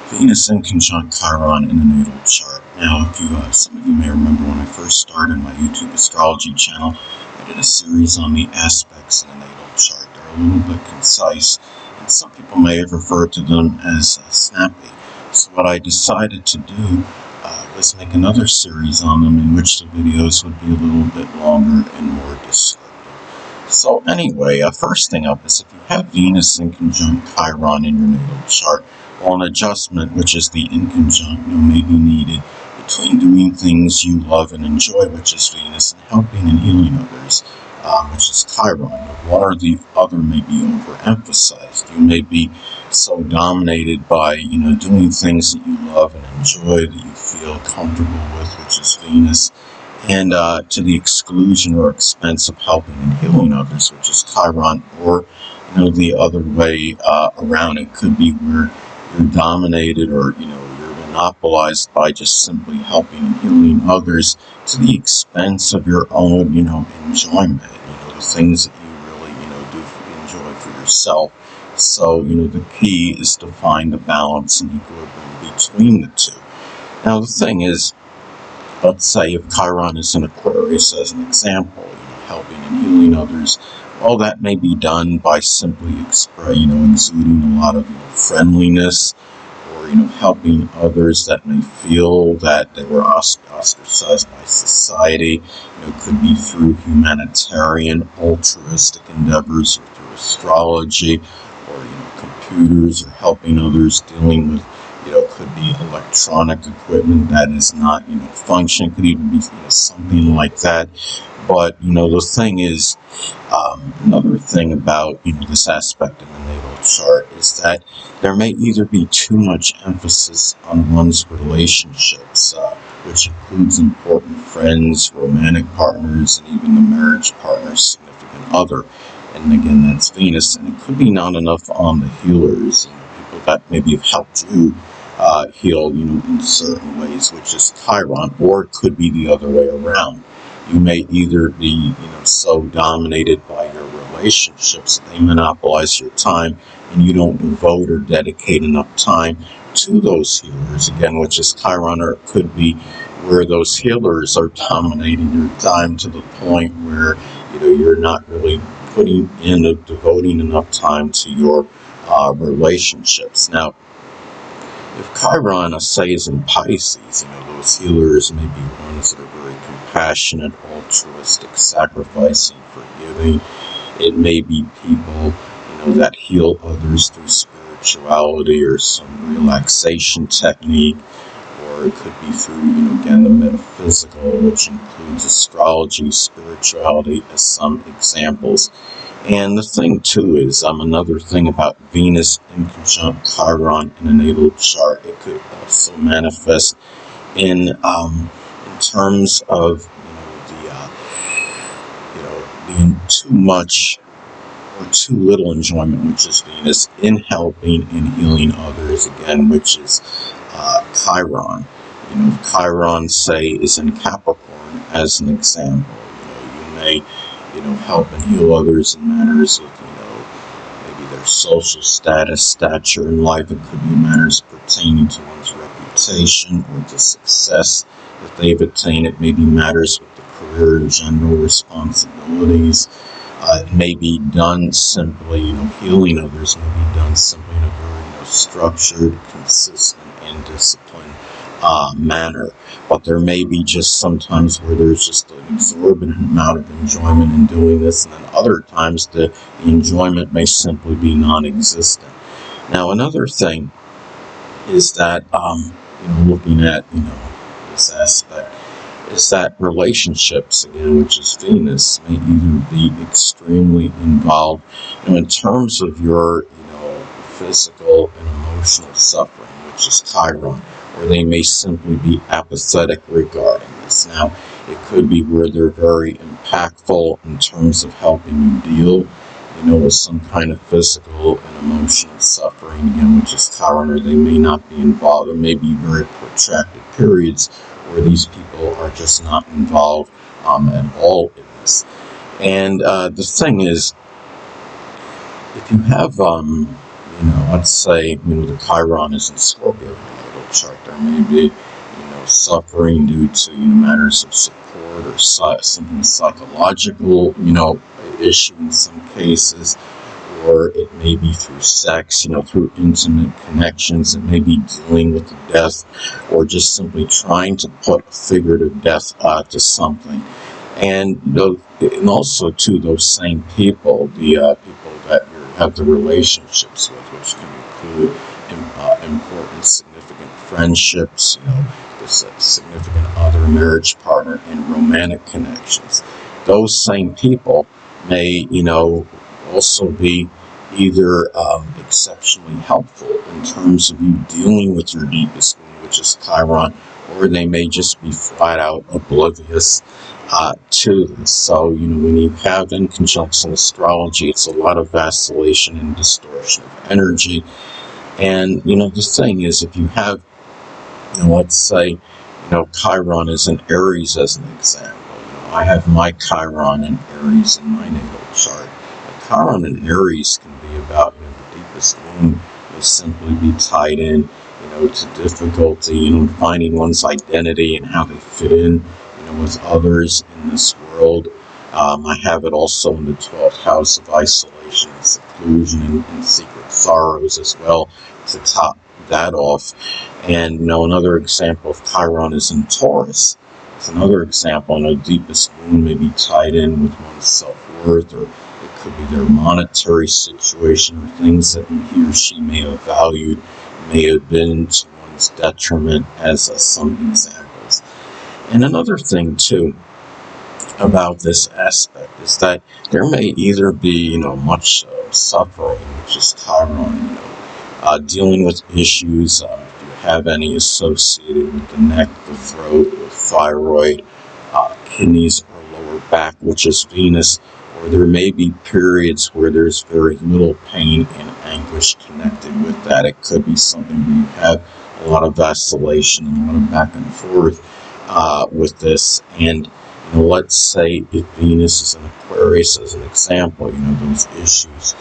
Venus in conjunct Chiron in the natal chart. Now, if you, some of you may remember when I first started my YouTube astrology channel, I did a series on the aspects in the natal chart. They're a little bit concise, and some people may have referred to them as snappy. So what I decided to do was make another series on them in which the videos would be a little bit longer and more descriptive. So anyway, first thing up is if you have Venus in conjunct Chiron in your natal chart, well, an adjustment, which is the inconjunct, may be needed between doing things you love and enjoy, which is Venus, and helping and healing others, which is Chiron. One or the other may be overemphasized. You may be so dominated by, doing things that you love and enjoy, that you feel comfortable with, which is Venus, and to the exclusion or expense of helping and healing others, which is Chiron, or, the other way around. It could be where you're dominated or, you're monopolized by just simply helping and healing others to the expense of your own, enjoyment, the things that you really, do enjoy for yourself. So, the key is to find the balance and equilibrium between the two. Now, the thing is, let's say if Chiron is in Aquarius as an example, helping and healing others, well, that may be done by simply exuding a lot of friendliness, or helping others that may feel that they were ostracized by society. It could be through humanitarian, altruistic endeavors, or through astrology, or computers, or helping others dealing with could be electronic equipment that is not functioning. Could even be something like that. But the thing is, another thing about this aspect in the natal chart is that there may either be too much emphasis on one's relationships, which includes important friends, romantic partners, and even the marriage partner's significant other. And again, that's Venus. And it could be not enough on the healers, people that maybe have helped you heal, in certain ways, which is Chiron, or it could be the other way around. You may either be, so dominated by your relationships that they monopolize your time, and you don't devote or dedicate enough time to those healers, again, which is Chiron, or it could be where those healers are dominating your time to the point where, you're not really putting in or devoting enough time to your relationships. Now, if Chiron, say, is in Pisces, those healers may be ones that are very compassionate, altruistic, sacrificing, forgiving. It may be people, that heal others through spirituality or some relaxation technique, or it could be through, again, the metaphysical, which includes astrology, spirituality, as some examples. And the thing, too, is another thing about Venus in conjunct Chiron in a natal chart. It could also manifest in terms of the too much or too little enjoyment, which is Venus, in helping and healing others, again, which is Chiron. Chiron, say, is in Capricorn as an example. You may help and heal others in matters of, maybe their social status, stature in life. It could be matters pertaining to one's reputation or to success that they've attained. It may be matters with the career and general responsibilities. It may be done simply, healing others may be done simply in a very, structured, consistent, and disciplined manner. But there may be just sometimes where there's just an exorbitant amount of enjoyment in doing this, and then other times the enjoyment may simply be non-existent. Now, another thing is that, looking at, this aspect, is that relationships, again, which is Venus, may either be extremely involved, in terms of your, physical and emotional suffering, which is Chiron, or they may simply be apathetic regarding this. Now, it could be where they're very impactful in terms of helping you deal, with some kind of physical and emotional suffering, again, which is Chiron, or they may not be involved. There may be very protracted periods where these people are just not involved at all in this. And the thing is, if you have, let's say, the Chiron is in Scorpio in your natal chart. There may be, suffering due to, matters of support or something psychological, issue in some cases, or it may be through sex, through intimate connections. It may be dealing with the death, or just simply trying to put a figurative death to something. And also to those same people, the people that you have the relationships with, which can include important, significant friendships, the significant other, marriage partner, and romantic connections. Those same people may, also be either exceptionally helpful in terms of you dealing with your deepest wound, which is Chiron, or they may just be flat out oblivious to this. So, when you have inconjuncts in astrology, it's a lot of vacillation and distortion of energy. And, the thing is, if you have, let's say, Chiron is in Aries as an example. I have my Chiron in Aries in my natal chart. Chiron in Aries can be about, the deepest wound may simply be tied in, to difficulty, finding one's identity and how they fit in, with others in this world. I have it also in the 12th house of isolation and seclusion and secret sorrows as well to top that off. And, another example of Chiron is in Taurus. It's another example, deepest wound may be tied in with one's self-worth, or it could be their monetary situation, or things that he or she may have valued may have been to one's detriment, as some examples. And another thing, too, about this aspect is that there may either be, much suffering, which is Chiron, dealing with issues, if you have any associated with the neck, the throat, or thyroid, kidneys, or lower back, which is Venus, or there may be periods where there's very little pain and anguish connected with that. It could be something where you have a lot of vacillation and a lot of back and forth with this. And let's say if Venus is in Aquarius as an example, those issues,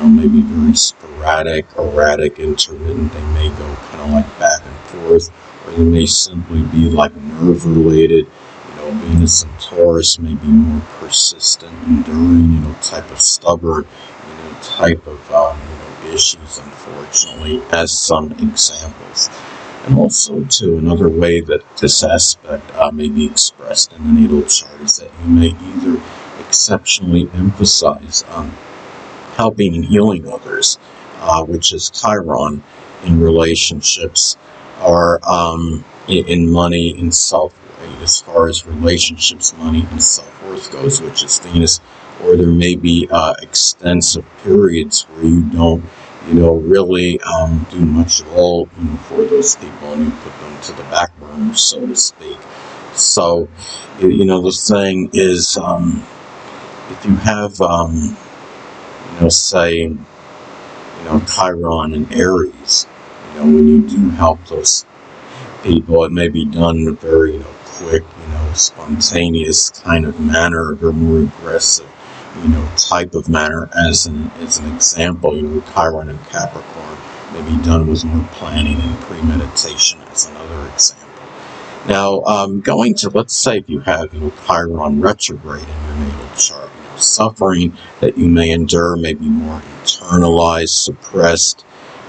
may be very sporadic, erratic, intermittent. They may go kind of like back and forth, or they may simply be like nerve related. Venus and Taurus may be more persistent, enduring, type of stubborn, type of, issues, unfortunately, as some examples. And also, too, another way that this aspect may be expressed in the natal chart is that you may either exceptionally emphasize helping and healing others, which is Chiron, in relationships, or in money and self-worth, as far as relationships, money, and self-worth goes, which is Venus. Or there may be extensive periods where you don't, really do much at all for those people, and you put them to the back burner, so to speak. So, the thing is, if you have, say, Chiron and Aries, when you do help those people, it may be done in a very, quick, spontaneous kind of manner, or more aggressive, type of manner. As an example, Chiron and Capricorn may be done with more planning and premeditation, as another example. Now, going to, let's say, if you have, Chiron retrograde in your natal chart, suffering that you may endure may be more internalized, suppressed,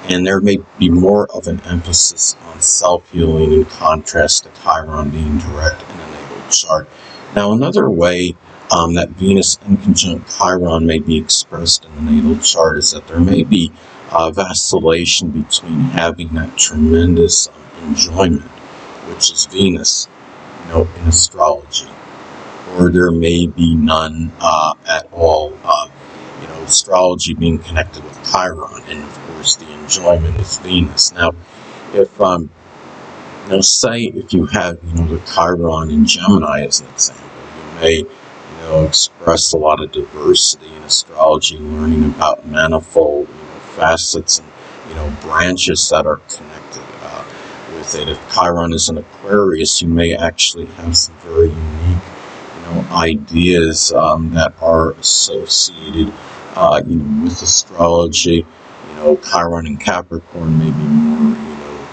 and there may be more of an emphasis on self-healing in contrast to Chiron being direct in a natal chart. Now, another way that Venus inconjunct Chiron may be expressed in the natal chart is that there may be vacillation between having that tremendous enjoyment, which is Venus, in astrology, or there may be none at all. Astrology being connected with Chiron, and of course the enjoyment is Venus. Now, if say if you have the Chiron in Gemini as an example, you may express a lot of diversity in astrology, learning about manifold facets and branches that are connected with it. If Chiron is in Aquarius, you may actually have some very unique ideas that are associated with astrology, Chiron and Capricorn may be more,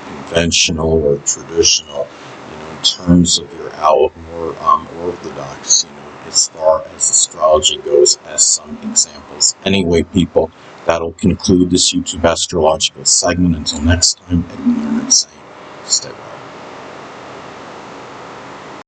conventional or traditional, in terms of your outlook, more orthodox, as far as astrology goes, as some examples. Anyway, people, that'll conclude this YouTube astrological segment. Until next time, Edwin Leonard saying, stay well.